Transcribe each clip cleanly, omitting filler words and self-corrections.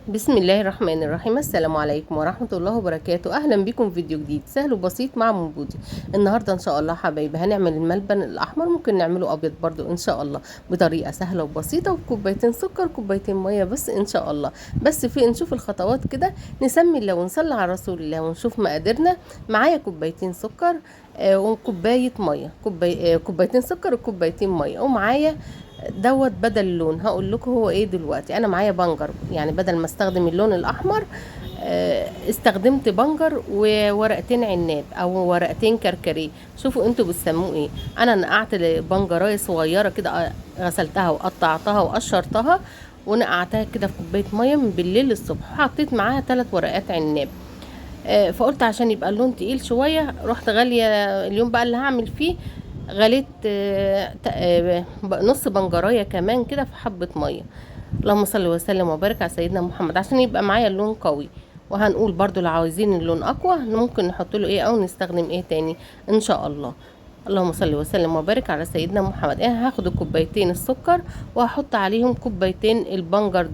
بسم الله الرحمن الرحيم. السلام عليكم ورحمة الله وبركاته. أهلا بكم في فيديو جديد سهل وبسيط مع بودي. النهاردة إن شاء الله حبايبي هنعمل الملبن الأحمر، ممكن نعمله أبيض برضو إن شاء الله بطريقة سهلة وبسيطة، وكوبايتين سكر كوبايتين مية بس إن شاء الله. بس في نشوف الخطوات كده، نسمي الله ونصلي على رسول الله ونشوف مقاديرنا. معايا كوبايتين سكر وكوباية مية، كوبايتين سكر وكوبايتين مية، ومعايا بدل اللون. هقول لكم هو ايه دلوقتي. انا معايا بنجر، يعني بدل ما استخدم اللون الاحمر استخدمت بنجر وورقتين عناب او ورقتين كركديه، شوفوا انتوا بتسموه ايه. انا نقعت بنجرايه صغيره كده، غسلتها وقطعتها وقشرتها ونقعتها كده في كوبايه ميه من بالليل للصبح، حطيت معاها 3 ورقات عناب. فقلت عشان يبقى اللون تقيل شويه، رحت غاليه اليوم بقى اللي هعمل فيه، غليت نص بنجرايه كمان كده في حبه ميه. اللهم صل وسلم وبارك على سيدنا محمد عشان يبقى معايا اللون قوي. وهنقول برضو لو عاوزين اللون اقوى ممكن نحط له ايه او نستخدم ايه تاني ان شاء الله. اللهم صل وسلم وبارك على سيدنا محمد. انا هاخد كوبايتين السكر وهحط عليهم كوبايتين البنجر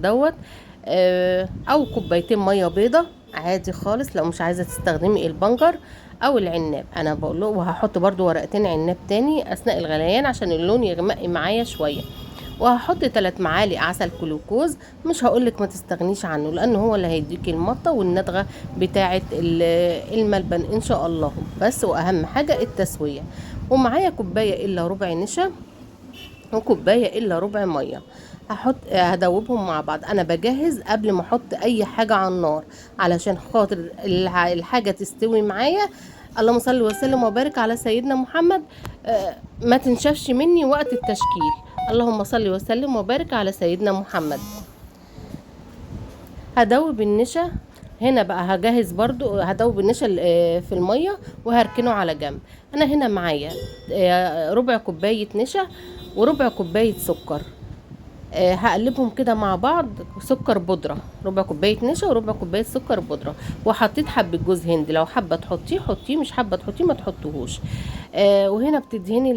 او كوبايتين ميه بيضه عادي خالص لو مش عايزه تستخدمي البنجر او العناب. انا بقول له، وهحط برضو ورقتين عناب تاني اثناء الغليان عشان اللون يغمق معايا شويه. وهحط 3 معالق عسل كلوكوز، مش هقولك ما تستغنيش عنه لان هو اللي هيديكي المطه والندغه بتاعه الملبن ان شاء الله. بس واهم حاجه التسويه. ومعايا كوبايه الا ربع نشا وكوبايه الا ربع ميه، هدوبهم مع بعض. انا بجهز قبل ما احط اي حاجه على النار علشان خاطر الحاجه تستوي معايا. اللهم صل وسلم وبارك على سيدنا محمد. ما تنشفش مني وقت التشكيل. اللهم صل وسلم وبارك على سيدنا محمد. هدوب النشا هنا بقى، هجهز برضو هدوب النشا في الميه وهركنه على جنب. انا هنا معايا ربع كوبايه نشا وربع كوبايه سكر. هقلبهم كده مع بعض. سكر بودره، ربع كوبايه نشا وربع كوبايه سكر بودره. وحطيت حبه جوز هند، لو حابه تحطيه حطيه، مش حابه تحطيه ما تحطوهوش. وهنا بتدهني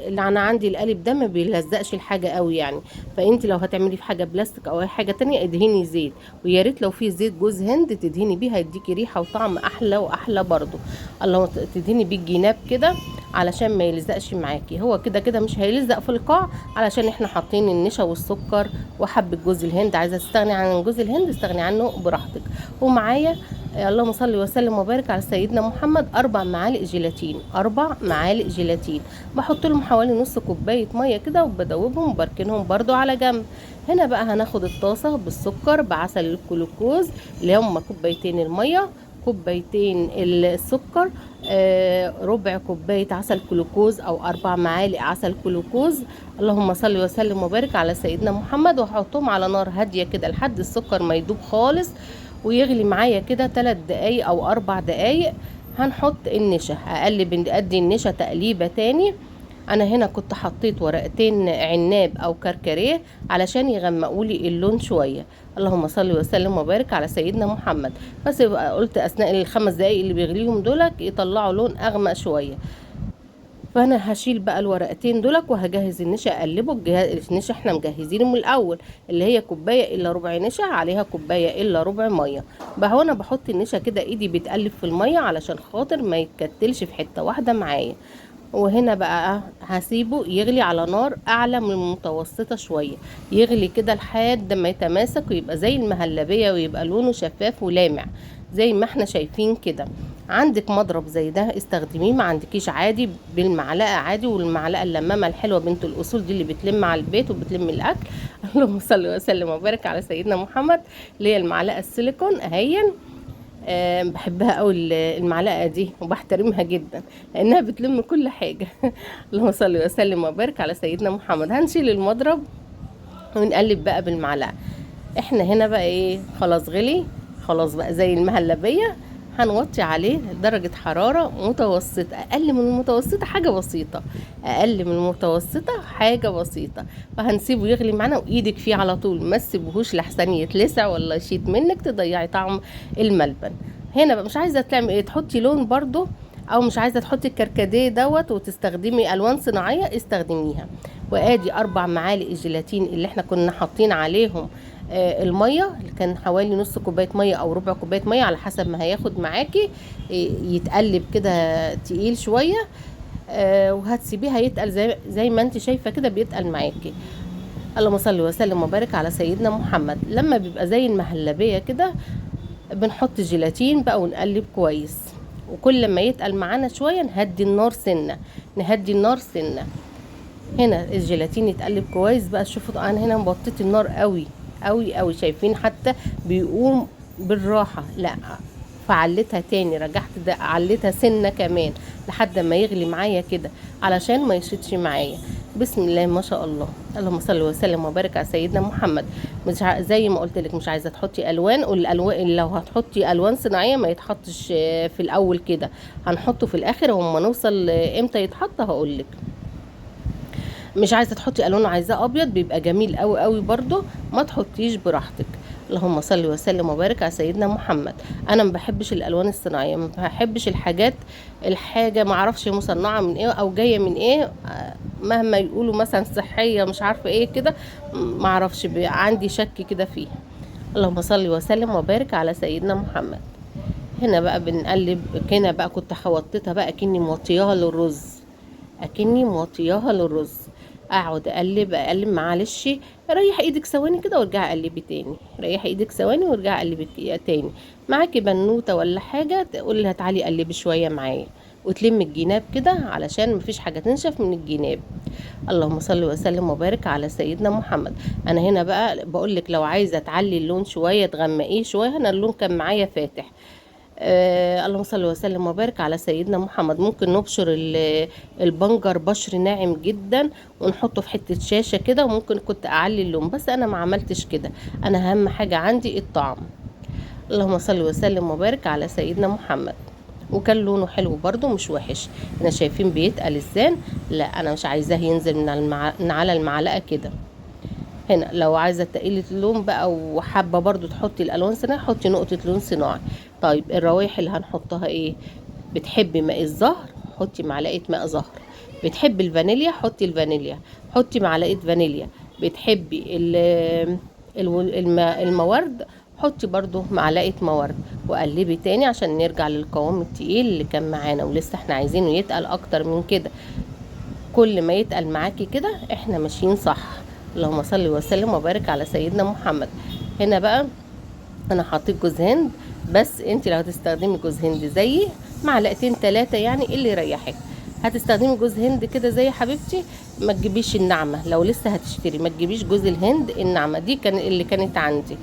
اللي انا عندي القالب ده ما بيلزقش الحاجه قوي يعني، فانت لو هتعملي في حاجه بلاستيك او اي حاجه تانية ادهني زيت، ويا ريت لو في زيت جوز هند تدهني بيه، هيديكي ريحه وطعم احلى واحلى برضو. الله، تدهني بيه الجناب كده علشان ما يلزقش معاكي. هو كده كده مش هيلزق في القاع علشان احنا حاطين النشا والسكر وحبه جوز الهند. عايزه تستغني عن جوز الهند استغني عنه براحتك. ومعايا اللهم صل وسلم وبارك على سيدنا محمد 4 معالق جيلاتين، 4 معالق جيلاتين. بحط لهم حوالي نص كوبايه ميه كده وبدوبهم وبركنهم برضو على جنب. هنا بقى هناخد الطاسه بالسكر بعسل الجلوكوز اللي هم كوبايتين الميه، كوبايتين السكر، ربع كوباية عسل كلوكوز أو 4 معالق عسل كلوكوز. اللهم صل وسلم وبارك على سيدنا محمد. وهحطهم على نار هادية كده لحد السكر ما يدوب خالص ويغلي معايا كده 3 دقايق أو 4 دقايق. هنحط النشا، أقلب أدي النشا تقليبة تاني. انا هنا كنت حطيت ورقتين عناب او كركديه علشان يغمقولي اللون شويه. اللهم صل وسلم وبارك على سيدنا محمد. بس قلت اثناء ال5 دقايق اللي بيغليهم دولك يطلعوا لون اغمق شويه. فانا هشيل بقى الورقتين دولك وهجهز النشا اقلبه. النشا احنا مجهزينه من الاول، اللي هي كوبايه الا ربع نشا عليها كوبايه الا ربع ميه. بقى هنا بحط النشا كده ايدي بتقلب في الميه علشان خاطر ما يتكتلش في حته واحده معايا. وهنا بقى هسيبه يغلي على نار اعلى من المتوسطه شويه، يغلي كده لحد ما يتماسك ويبقى زي المهلبيه ويبقى لونه شفاف ولامع زي ما احنا شايفين كده. عندك مضرب زي ده استخدميه، ما عندكيش عادي بالمعلقه عادي، والمعلقه اللمامه الحلوه بنت الاصول دي اللي بتلم على البيت وبتلم الاكل. اللهم صل وسلم وبارك على سيدنا محمد. اللي هي المعلقه السيليكون اهين. بحبها قوي المعلقه دي وبحترمها جدا لانها بتلم كل حاجه. اللهم صل وسلم وبارك على سيدنا محمد. هنشيل المضرب ونقلب بقى بالمعلقه. احنا هنا بقى ايه، خلاص غلي، خلاص بقى زي المهلبيه. هنوطي عليه درجة حرارة متوسطة، أقل من المتوسطة حاجة بسيطة، أقل من المتوسطة حاجة بسيطة. فهنسيبه يغلي معانا وإيدك فيه على طول، ما تسيبهوش لحسن يتلسع ولا يشيط منك تضيعي طعم الملبن. هنا بقى مش عايزة تعمل ايه، تحطي لون برضو، او مش عايزه تحطي الكركديه وتستخدمي الوان صناعيه استخدميها. وادي 4 معالق الجيلاتين اللي احنا كنا حاطين عليهم الميه كان حوالي نص كوبايه ميه او ربع كوبايه ميه على حسب ما هياخد معاكي. يتقلب كده تقيل شويه. وهتسيبيه هيتقل زي ما انت شايفه كده بيتقل معاكي. اللهم صل وسلم وبارك على سيدنا محمد. لما بيبقى زي المهلبيه كده بنحط جيلاتين بقى ونقلب كويس. وكل ما يتقل معانا شويه نهدي النار سنه، نهدي النار سنه. هنا الجيلاتين يتقلب كويس بقى. شوفوا انا هنا مبطيت النار قوي قوي قوي، شايفين حتى بيقوم بالراحه. لا، فعلتها تاني، رجعت ده علتها سنه كمان لحد ما يغلي معايا كده علشان ما يشدش معايا. بسم الله ما شاء الله. اللهم صل وسلم وبارك على سيدنا محمد. مش زي ما قلت لك مش عايزه تحطي الوان، والالوان لو هتحطي الوان صناعيه ما يتحطش في الاول كده، هنحطه في الاخر. وما نوصل امتى يتحط هقول لك. مش عايزه تحطي الوان وعايزاه ابيض بيبقى جميل قوي قوي برضو، ما تحطيش براحتك. اللهم صل وسلم وبارك على سيدنا محمد. انا ما بحبش الالوان الصناعيه، ما بحبش الحاجه ما اعرفش مصنعه من ايه او جايه من ايه. مهما يقولوا مثلا صحيه مش عارفه ايه كده، ما اعرفش، عندي شك كده فيه. اللهم صل وسلم وبارك على سيدنا محمد. هنا بقى بنقلب. هنا بقى كنت حوطتها بقى اكني موطياها للرز، اكني موطياها للرز. اقعد اقلب اقلب. معلش ريح ايدك ثواني كده وارجعي قلبي تاني، ريحي ايدك ثواني وارجعي قلبي تاني. معاكي بنوته ولا حاجه تقول لها تعالي قلبي شويه معايا، وتلم الجناب كده علشان مفيش حاجه تنشف من الجناب. اللهم صل وسلم وبارك على سيدنا محمد. انا هنا بقى بقول لك لو عايزه تعلي اللون شويه تغمقيه شويه، انا اللون كان معايا فاتح. اللهم صل وسلم وبارك على سيدنا محمد. ممكن نبشر البنجر بشر ناعم جدا ونحطه في حته شاشه كده، وممكن كنت اعلي اللون بس انا ما عملتش كده. انا اهم حاجه عندي الطعم. اللهم صل وسلم وبارك على سيدنا محمد. وكان لونه حلو برضو مش وحش. احنا شايفين بيتقل ازاي. لا انا مش عايزاه ينزل من على المعلقه كده. هنا لو عايزه تقيله اللون بقى وحابه برضو تحطي الالوان صناعي، حطي نقطه لون صناعي. طيب الروايح اللي هنحطها ايه؟ بتحبي ماء الزهر حطي معلقه ماء زهر، بتحبي الفانيليا حطي الفانيليا، حطي معلقه فانيليا. بتحبي المورد حطي برضو معلقه مورد. وقلبي تاني عشان نرجع للقوام التقيل اللي كان معانا، ولسه احنا عايزينه يتقل اكتر من كده. كل ما يتقل معاكي كده احنا ماشيين صح. اللهم صل وسلم وبارك على سيدنا محمد. هنا بقى انا حطيت جوز هند، بس انت لو هتستخدمي جوز هند زيي معلقتين 3 يعني اللي يريحك. هتستخدمي جوز هند كده زي حبيبتي، ما تجيبيش الناعمه. لو لسه هتشتري ما تجيبيش جوز الهند الناعمه دي، كان اللي كانت عندي.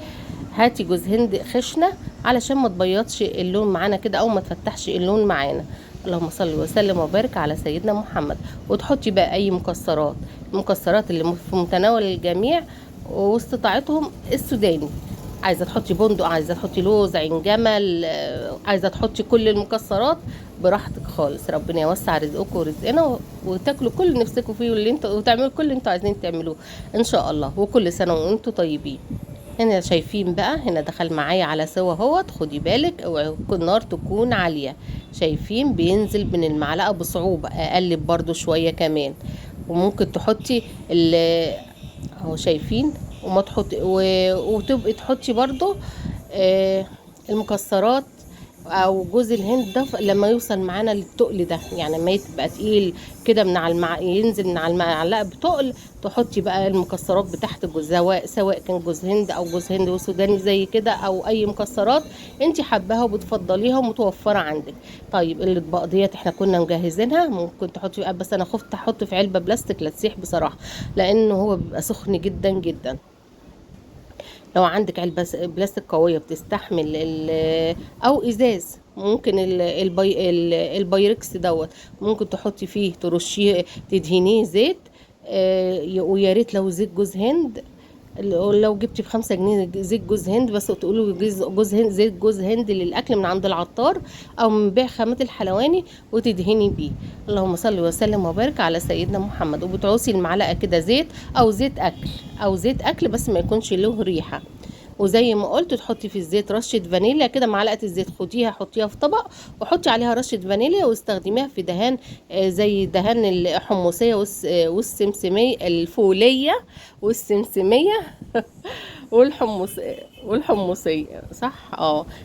هاتي جوز هند خشنه علشان ما تبيضش اللون معانا كده او ما تفتحش اللون معانا. اللهم صل وسلم وبارك على سيدنا محمد. وتحطي بقى اي مكسرات، المكسرات اللي في متناول الجميع واستطاعتهم. السوداني عايزه تحطي بندق، عايزه تحطي لوز، عين جمل، عايزه تحطي كل المكسرات براحتك خالص. ربنا يوسع رزقكم ورزقنا وتاكلوا كل اللي نفسكم فيه وتعملوا كل اللي انتوا عايزين تعملوه ان شاء الله. وكل سنه وانتوا طيبين. هنا شايفين بقى هنا دخل معايا على سوا اهوت. خدي بالك اوعي النار تكون عاليه. شايفين بينزل من المعلقه بصعوبه. اقلب برضو شويه كمان. وممكن تحطي اهو شايفين. وما تحطي وتبقي تحطي برضو المكسرات او جوز الهند ده لما يوصل معانا للتقل ده، يعني ما يبقى تقيل كده من على ينزل من على المعلقه بتقل. تحطي بقى المكسرات بتاعت الجوز، سواء كان جوز هند او جوز هند وسوداني زي كده، او اي مكسرات انت حباها وبتفضليها ومتوفره عندك. طيب الاطباق ديت احنا كنا مجهزينها، ممكن تحطي فيها، بس انا خفت احط في علبه بلاستيك لا تسيح بصراحه، لانه هو بيبقى سخن جدا جدا. لو عندك علبة بلاستيك قوية بتستحمل او ازاز، ممكن البايركس دوت ممكن تحطي فيه ترشيه تدهنيه زيت. ويا ريت لو زيت جوز هند، لو جبتي ب5 جنيه زيت جوز هند بس، تقولوا جوز هند، زيت جوز هند للاكل من عند العطار او من بيع خامات الحلواني وتدهني بيه. اللهم صل وسلم وبارك على سيدنا محمد. وبتعوصي المعلقه كده زيت او زيت اكل، او زيت اكل بس ما يكونش له ريحه. وزي ما قلت تحطي في الزيت رشه فانيليا كده، معلقه الزيت خديها حطيها في طبق وحطي عليها رشه فانيليا واستخدميها في دهان زي دهان الحمصيه والسمسميه الفوليه والسمسميه والحمصيه صح.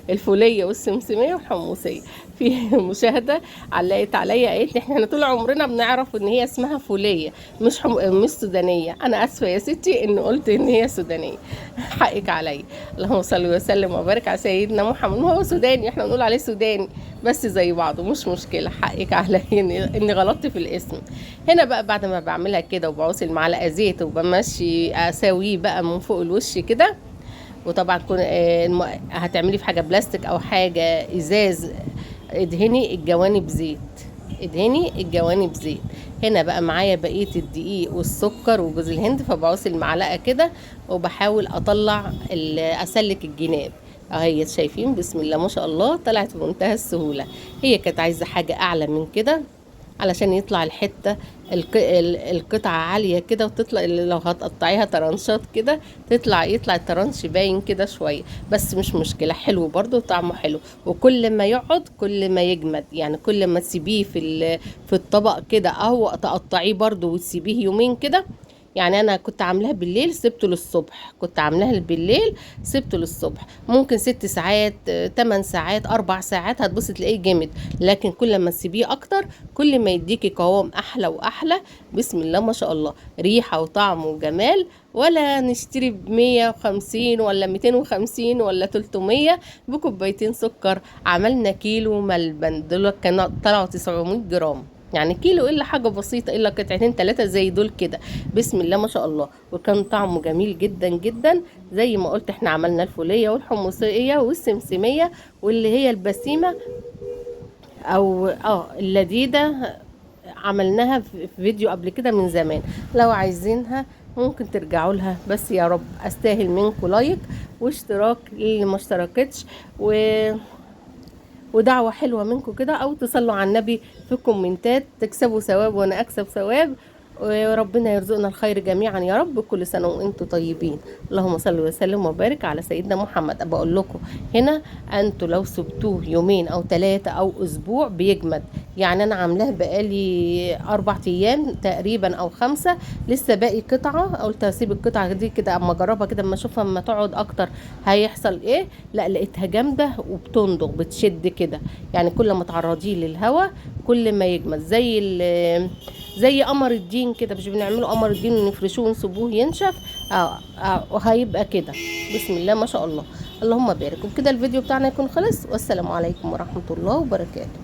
الفوليه والسمسميه والحمصيه. في مشاهده علقت عليا قالت لي احنا طول عمرنا بنعرف ان هي اسمها فوليه مش سودانيه. انا اسفه يا ستي ان قلت ان هي سودانيه، حقك عليا. اللهم صل وسلم وبارك على سيدنا محمد. هو سوداني، احنا بنقول عليه سوداني بس زي بعضه، مش مشكله. حقك عليا اني غلطت في الاسم. هنا بقى بعد ما بعملها كده وبعوصل معلقه زيت وبمشي اساويه بقى من فوق الوش كده. وطبعا هتعملي في حاجه بلاستيك او حاجه ازاز، ادهني الجوانب زيت، ادهني الجوانب زيت. هنا بقى معايا بقيه الدقيق والسكر وجوز الهند، فبعوصل المعلقه كده وبحاول اطلع اسلك الجناب اهي. شايفين بسم الله ما شاء الله طلعت بمنتهى السهوله. هي كانت عايزه حاجه اعلى من كده علشان يطلع الحته القطعه عاليه كده، وتطلع لو هتقطعيها طرنشات كده يطلع الطرنش باين كده شويه، بس مش مشكله، حلو برضو طعمه حلو. وكل ما يقعد كل ما يجمد، يعني كل ما تسيبيه في الطبق كده او تقطعيه برضو وتسيبيه يومين كده. يعني انا كنت عاملاها بالليل سبته للصبح، سبته للصبح، ممكن 6 ساعات 8 ساعات 4 ساعات هتبص تلاقيه جامد. لكن كل ما تسيبيه اكتر كل ما يديكي قوام احلى واحلى. بسم الله ما شاء الله، ريحه وطعم وجمال. ولا نشتري ب150 ولا 250 ولا 300 بكوبايتين سكر. عملنا كيلو ملبن، دول كانوا طلعوا 900 جرام، يعني كيلو الا حاجه بسيطه، الا قطعتين 3 زي دول كده. بسم الله ما شاء الله. وكان طعمه جميل جدا جدا. زي ما قلت احنا عملنا الفوليه والحمصيه والسمسميه واللي هي البسيمه او اللذيذه، عملناها في فيديو قبل كده من زمان. لو عايزينها ممكن ترجعوا لها. بس يا رب استاهل منكم لايك واشتراك للي ما اشتركتش، ودعوة حلوة منكم كده، او تصلوا على النبي في الكومنتات، تكسبوا ثواب وانا اكسب ثواب. وربنا يرزقنا الخير جميعا يا رب. كل سنة وانتم طيبين. اللهم صل وسلم وبارك على سيدنا محمد. بقول لكم هنا انتوا لو سبتوه يومين او 3 او اسبوع بيجمد. يعني انا عاملاه بقالي 4 ايام تقريبا او 5، لسه باقي قطعة. قلت هسيب القطعة دي كده اما اجربها كده اما اشوفها اما تقعد اكتر هيحصل ايه. لا لقيتها جامدة وبتندغ بتشد كده، يعني كل ما تعرضيه للهواء كل ما يجمد. زي قمر الدين كده، مش بنعمله قمر الدين ونفرشوه ونسيبوه ينشف. وهيبقى كده. بسم الله ما شاء الله. اللهم بارك. وبكده الفيديو بتاعنا يكون خلص، والسلام عليكم ورحمة الله وبركاته.